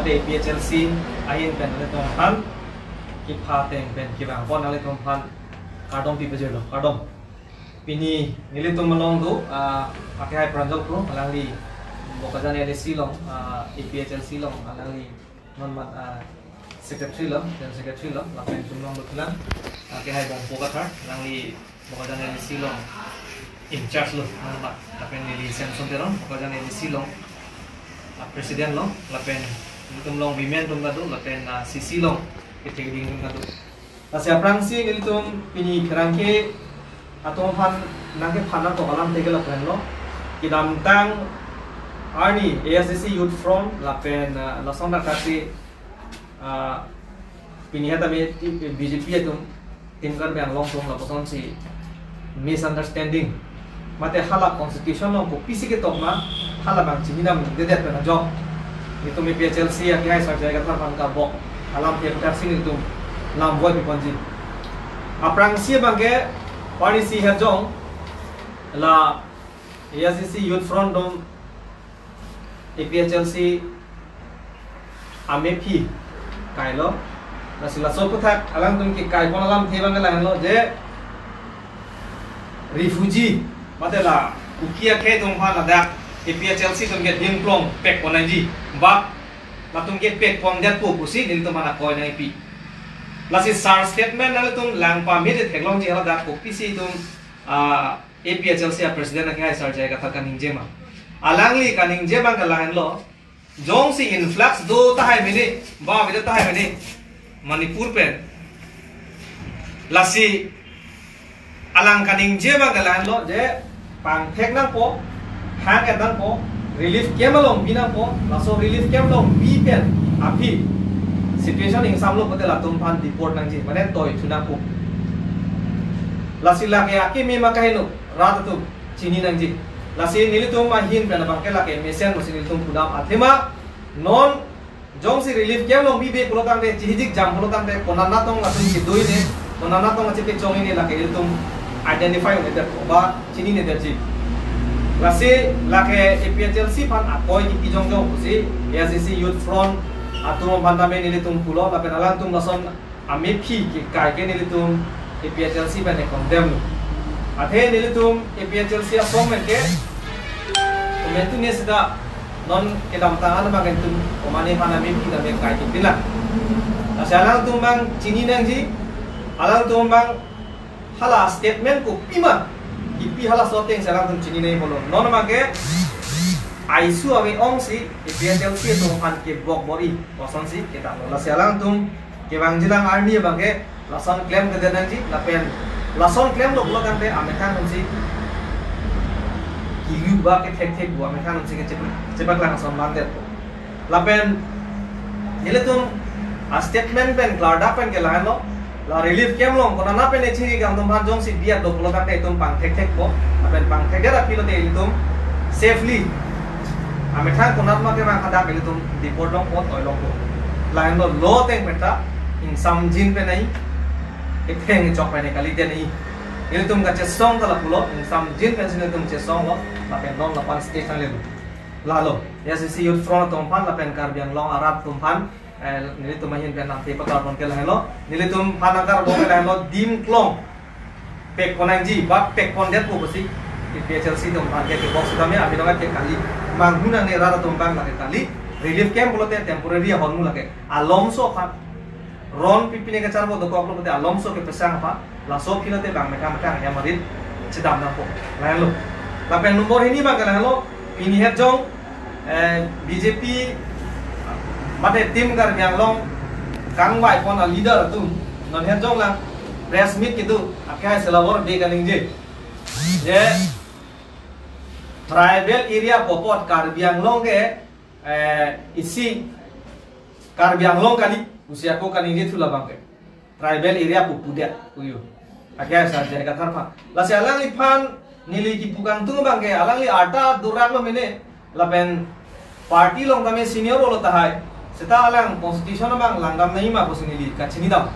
mate PHLC ayin pen le tong han ki pha teng pen ki bang pon ale tong phan kardom pi bejelo kardom pini nili tum malong do pakai hai pranjok pro alangli bokajan ele silong PHLC long alangli non mat secretary long dan secretary long lapen tum long lutulan pakai hai bong bokathar alangli bokajan ele silong in charge lo non mat lapen nili Samson terong bokajan ele silong presiden long lapen nitum long women tum gadu lapen CC long ketegding tum gadu tasya prangsi nilitum pini kerangke atong han nangke phana to alam tegela plan lo kidam tang arni ASDC youth front lapen lasonda kasi pini hata me BJP atum timkar bang long tum la poson si misunderstanding mate hala constitution long ko pisi ke tokma hala bang chinam dedet na job itu me PHLC ya kai sa jaga than ka bok alam te tar sing itu lam boy piponji aprang si bangke party si hajong la ASDC youth front dom PHLC amepi kailo na sila so puthak alang tum ki kai kon alam the bang la lo je refugee matela ukia ke tum pha na da PHLC tum get dim plong pek konaji ba latung get pek pong dat pu pusi nil tum mana koi nai pi lasi sar statement nal tum lang pa mi de theklong ji ala da ko pc tum PHLC president na kai sar jai ka thakan inje ma alangli kaning je bang ka lahan lo jong si influx do ta hai mini ba bi ta hai mini manipur pen lasi alang kaning je bang ka lahan lo je pang thek nang po hang at nang po relief camp long bina po laso relief camp long bi pen api situation ing samlo pate la tum phan report nang ji mane toy thuna po lasi la ke aki me ma kahino rat tu chini nang ji lasi nili tum ma hin pen bang ke la ke mesen mo sinil tum pudam athema non jong si relief camp long bi be pulotang de chihijik jam pulotang de konana tong la tum ki doi ne konana tong ache pe chong ni la ke tum identify ne der ba chini ne der ji lasi lake PHLC pan apoy ki jong jong kusi ASDC youth front atum bandame nilitum pulo lapen alang tum lason amepi ki kai ke nilitum PHLC pan condemn athe nilitum PHLC asong men ke komentu ne sida non kedam tangan magen tum komane pan amepi da me kai ki bila asalang tum bang chini nang ji alang tum bang hala statement ko pima ipi hala soteng sarang tum chini nei bolo non mage aisu ame ong si PHLC tum an ke bok bori osan si kita la salang tum ke bang jilang army bage lason claim ke denang ji lapen lason claim lo bolo kan te ame kan si kiyu ba ke thek bu ame kan si ke cepat lang son mande lapen nile tum a statement pen klarda pen ke lan lo la relief camp long kona na pe ne chiri gam tum jong si biat do polo kan te tum pang thek ko apen pang thek ra pilo te tum safely ame thang kona ma ke bang kada ke tum deport long pot oi long ko lain lo teng meta in sam jin pe nai ek theng chok pe ne kali te nai il tum ga che song kala pulo in sam jin pe sin tum che song lo la pen long la pan station le la lo ASDC youth front tum pan la pen kar biang long arab tum pan nili tum mahin pen nanti pakar pon ke lahelo nili tum panakar bo ke lahelo dim klong pek konanji ba pek pon det ko besi PHLC tum pan ke box dame abi dong ke kali manghuna ne rara tum bang lage kali relief camp bolote temporary honmu lage alomso pan ron pipine ke charbo do ko bolote alomso ke pesang pa la so khilate bang meka ya marit chidam na ko lahelo la pen nomor ini bang ke lahelo ini het jong BJP mate tim gar yang long kang wai pon a leader tu non het jong lang press meet gitu akai selawor be kaning je je tribal area popot kar biang long ke isi kar biang long kali usia ko kaning je thula bang ke tribal area pupudia uyu akai sa je ka tharpa la se alang li phan nili ki pukang tu bang ke alang li ata durak lo mene lapen party long kami senior lo tahai seta alang constitution bang langgam nahi ma kusinili kachini dam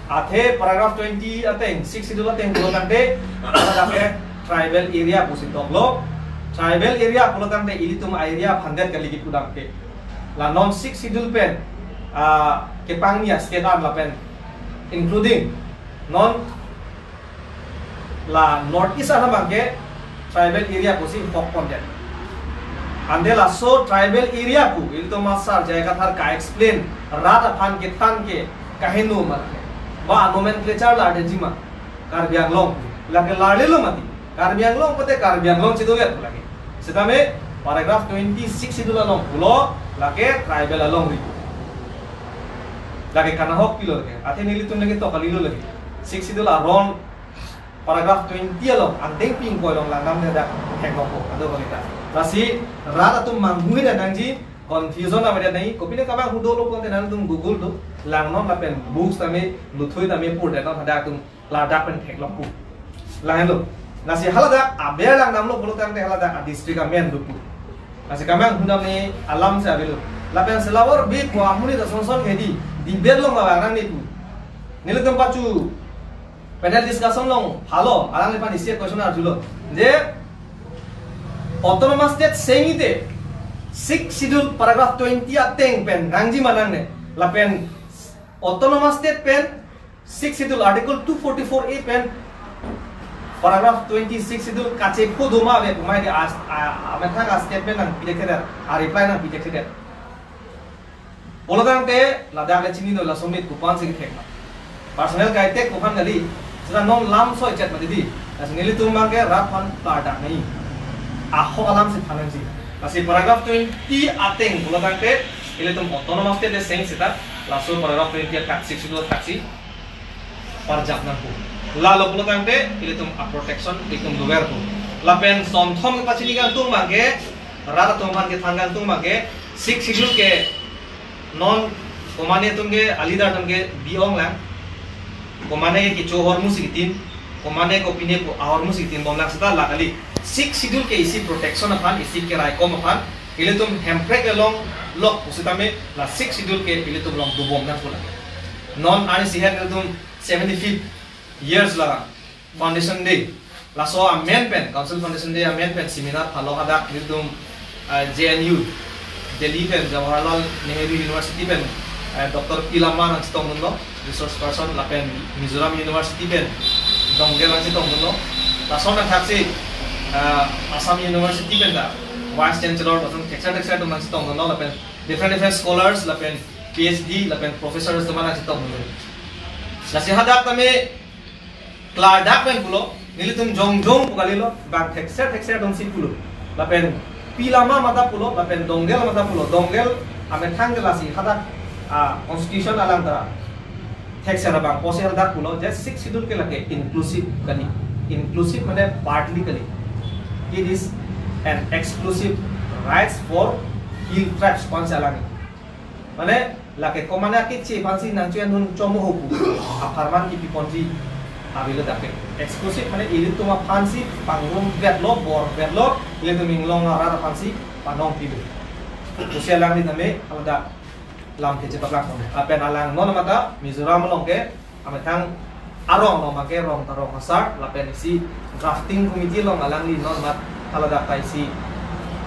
athe paragraph 20 ateng 6 idul ateng ko kante ada tribal area pusin toklo tribal area ko kante ilitum area phandet kali ki kudang ke la non six schedule pen ke pangnia state art la pen including non la north east ana bangke tribal area ko si hok content ande la so tribal area ku il to masar jaya kathar ka explain rata phan ke than ke kahenu ma ba nomenclature la de jima Karbi Anglong lagi lari lo mati Karbi Anglong pate Karbi Anglong citu ya lagi setame paragraph 26 itu lalong pulo lagi tribal lalong ri lagi kana hok pilo lagi ate nili tum lagi to kalilo lagi 6 itu la ron paragraph 20 lalong andeng ping ko long langam da hek ko ado balita rasi rata tum manghui da nangji confusion ameda nahi kopine kaba hudo lo konte nan tum google do langnon la pen books tame luthui tame pur da no hada tum ladak pen hek lokku lahen lo nasi halada aber lang nam lo bolo tang halada district amen dupu nasi kamang hundam ni alam se abelu lapen selawar bi ko amuni da sonson hedi di bedlong la rang ni tu nilutum pacu panel discussion long halo alang lepan isi question arjulo je autonomous state sengite 6 schedule paragraph 20 ateng pen nangji manang ne lapen autonomous state pen 6 schedule article 244A pen paragraph 26 schedule kache koduma ve pumai de ametha ka statement nang pidekher a reply nang pidekher bolodang te ladak le chini no la somit kupan se thekna personal kai tek kupan gali sira non lam soi chat madi asnili tumang ke raphan tada nahi aho alam se thanan ji asi paragraph 20 ateng bolodang te ile tum autonomous state de seng sita laso paragraph 20 ka 6 schedule taksi parjak nang ku lalu puluh tangte itu tum a protection itu luar tu lapen som thom ke pachini kan tung mage rata tumban ke thangan tung mage 6 schedule ke non komane tumge alidar tumge biong lang komane ki chohor musikitin komane ko pine ko ahor musikitin bomlang sita lakali 6 schedule ke isi protection aphan isi ke rai kom aphan ile tum hemprek along lock usitame la 6 schedule ke ile tum long du bom na pula non ani sihan ile tum 75 years laga foundation day laso amen pen council foundation day amen pen seminar phalo ada lidum JNU Delhi pen Jawaharlal Nehru University pen Dr. Pilama nang sitong mundo resource person la pen Mizoram University pen donggel nang sitong mundo laso na thaksi Assam University pen da vice chancellor person texture nang sitong mundo la pen different scholars la pen PhD la pen professors nang sitong mundo lasi hadak tame Kladak pen pulo nilitum jong pugalilo bang texture dong si pulo lapen pilama mata pulo lapen donggel mata pulo donggel ame tanggelasi hadak constitution alang tara texture bang pose hadak pulo just 6 schedule ke lage inclusive kali inclusive mane partly kali it is an exclusive rights for hill tribes konse alang mane lake komana ki chi fansi nang chuan hun chomo hopu aparman ki piponji abilo dake eksklusif mane ili tuma fansi pangrum bedlock bor bedlock ile tu minglong ara fansi panong pibu usia lang ni tame alda lam ke cepat lang apen alang non mata Mizoram long ke ametang arong no make rong tarong hasar lapen isi drafting committee long alang ni non mat alada kaisi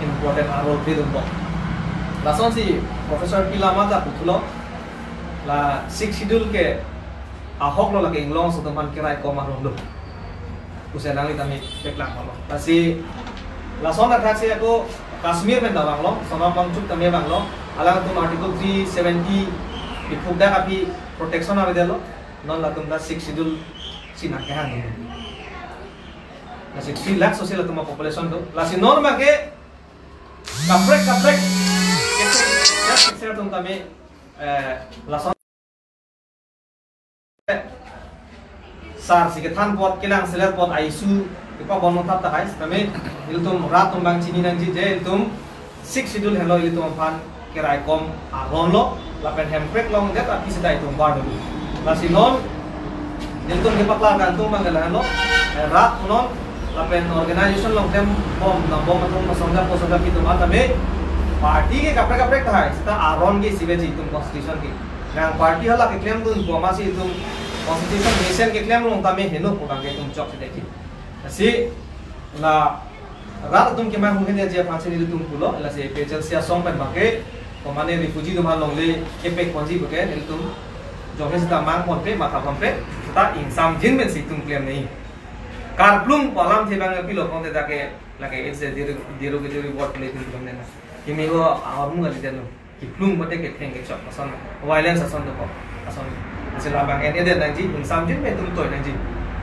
important role bidum bo lason si professor Pilama da putulo la 6 schedule ke ahok lo lagi inglong so teman kirai ko marung do usai nang tami peklang lo kasi lason atraksi aku Kashmir men dawang lo sama pangcuk tami bang lo alang tum article 370 dipugda kapi protection avide lo non la tum da 6 schedule sinak ke hang nasi 3 lakh social tum population do lasi norma ke kaprek ya tum tami lason sar si kethan pot kilang seler pot aisu ipa bonon tap ta kais tame iltum rat tum bang chini nang ji je iltum 6 schedule hello iltum phan kirai kom aron lo lapen hemprek long det api sidai tum bar do lasi non iltum ke patla kan tum bang galan lo rat non lapen organization long tem bom na bom tum masonda posonda ki tum atame party ke kaprek ta hai sta aron ke sibeji tum constitution ke nang party hala ke claim tum bomasi tum constitution nation ke claim long tame heno putang ke tum chok se dekhi asi la rat tum ke ma hu hene je fansi ni tum pulo la se pechal sia song pen make pemane refugee tu mah longle kepek konji bukan itu jomnya kita mang konpe mata konpe kita insam jin men situng klaim nih karplung palam thebang pilo konte take lake it's a diru bot play tu kamne na kimi go arum ga ditelo kiplung bote ke theng ke chok asan violence asan do asan sila bang en eden nangji insam jin men tum toy nangji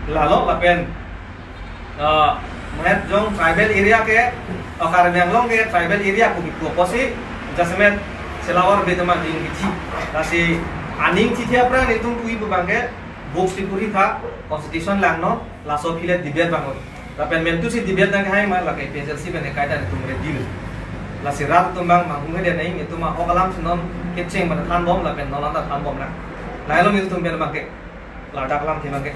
lalo lapen मैं जो tribal area के अकार मेंगलोंग के tribal area को बिको पोसी जसमें सेलावर बेदमा दिन की लासी आनिंग थी थे अपना ने तुम पुई बबांगे बुक्स टिपुरी था कॉन्स्टिट्यूशन लांगनो लासो फिले डिबेट बांगो लापेन मेंतु सी डिबेट नंग हाय मा लाके पेजल सी बने कायदा ने तुम रे दिल लासी रात तुम बांग मांगुंगे दे नहीं ने तुम ओकलाम सुनम केचेंग बन थान बम लापेन नलांदा थान बम ना लायलो नि तुम बेन बांगे लाडाकलाम थे बांगे